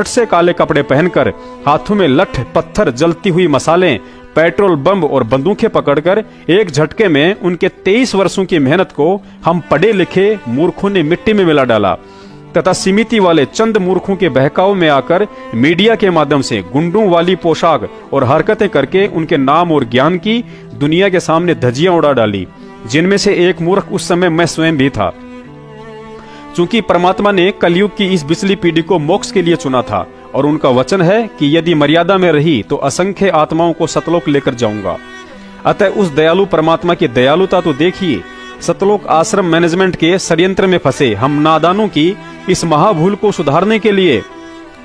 से काले कपड़े पहनकर, हाथों में लठ पत्थर, जलती हुई मसालें, पेट्रोल बम और बंदूकें पकड़कर एक झटके में उनके 23 वर्षों की मेहनत को हम पढ़े लिखे मूर्खों ने मिट्टी में मिला डाला तथा समिति वाले चंद मूर्खों के बहकाव में आकर मीडिया के माध्यम से गुंडों वाली पोशाक और हरकतें करके उनके नाम और ज्ञान की दुनिया के सामने धज्जियां उड़ा डाली, जिनमें से एक मूर्ख उस समय मैं स्वयं भी था। चूंकि परमात्मा ने कलयुग की इस बिचली पीढ़ी को मोक्ष के लिए चुना था और उनका वचन है कि यदि मर्यादा में रही तो असंख्य आत्माओं को सतलोक लेकर जाऊंगा। अतः उस दयालु परमात्मा की दयालुता तो देखिए। सतलोक आश्रम मैनेजमेंट के षड्यंत्र में फंसे हम नादानों की इस महाभूल को सुधारने के लिए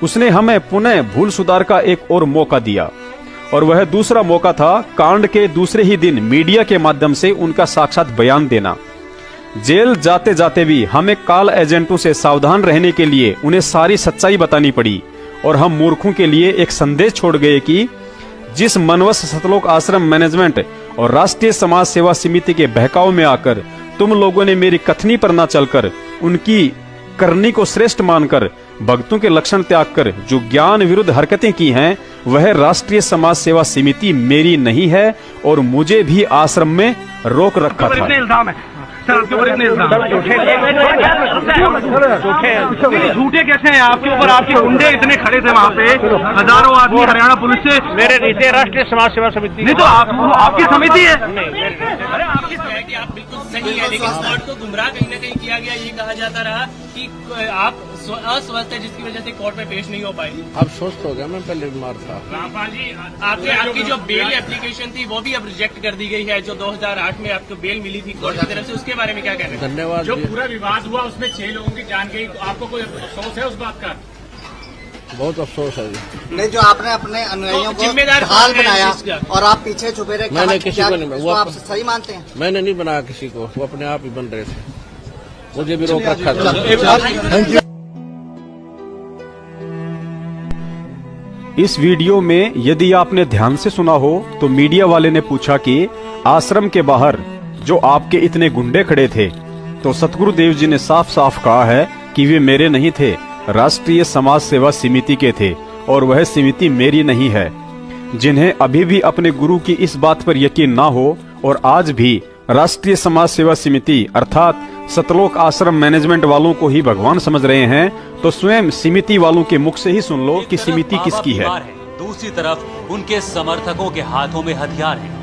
उसने हमें पुनः भूल सुधार का एक और मौका दिया, और वह दूसरा मौका था कांड के दूसरे ही दिन मीडिया के माध्यम से उनका साक्षात बयान देना। जेल जाते जाते भी हमें काल एजेंटों से सावधान रहने के लिए उन्हें सारी सच्चाई बतानी पड़ी, और हम मूर्खों के लिए एक संदेश छोड़ गए कि जिस मनवश सतलोक आश्रम मैनेजमेंट और राष्ट्रीय समाज सेवा समिति के बहकाव में आकर तुम लोगों ने मेरी कथनी पर न चलकर उनकी करनी को श्रेष्ठ मानकर भक्तों के लक्षण त्याग कर जो ज्ञान विरुद्ध हरकतें की हैं, वह राष्ट्रीय समाज सेवा समिति मेरी नहीं है और मुझे भी आश्रम में रोक रखा था। झूठे कैसे हैं आपके ऊपर? आपके गुंडे इतने खड़े थे वहाँ पे, हजारों आदमी हरियाणा पुलिस से। मेरे नहीं थे, राष्ट्रीय समाज सेवा समिति। नहीं तो आपकी समिति है। अरे आपकी कि आप बिल्कुल सही है, लेकिन कोर्ट को गुमराह कहीं न कहीं किया गया। ये कहा जाता रहा कि आप अस्वस्थ है जिसकी वजह से कोर्ट में पेश नहीं हो पाई। अब स्वस्थ हो गया, मैं पहले बीमार था। रामपाल जी, आपकी जो बेल एप्लीकेशन थी वो भी अब रिजेक्ट कर दी गई है, जो 2008 में आपको बेल मिली थी कोर्ट की तरफ से, उसके बारे में क्या कहना है? धन्यवाद। जो पूरा विवाद हुआ उसमें 6 लोगों की जान गई, आपको कोई अफसोस है उस बात का? बहुत अफसोस है जी। नहीं, जो आपने अपने अनुयायियों को ढाल बनाया और आप पीछे छुपे रहे, मैंने किसी को नहीं, वो आप सही मानते हैं? मैंने नहीं बनाया किसी को, वो अपने आप ही बन रहे थे, मुझे भी रोक रखा था। इस वीडियो में यदि आपने ध्यान से सुना हो तो मीडिया वाले ने पूछा कि आश्रम के बाहर जो आपके इतने गुंडे खड़े थे, तो सतगुरुदेव जी ने साफ साफ कहा है कि वे मेरे नहीं थे, राष्ट्रीय समाज सेवा समिति के थे, और वह समिति मेरी नहीं है। जिन्हें अभी भी अपने गुरु की इस बात पर यकीन ना हो और आज भी राष्ट्रीय समाज सेवा समिति अर्थात सतलोक आश्रम मैनेजमेंट वालों को ही भगवान समझ रहे हैं, तो स्वयं समिति वालों के मुख से ही सुन लो कि समिति किसकी है। दूसरी तरफ उनके समर्थकों के हाथों में हथियार है।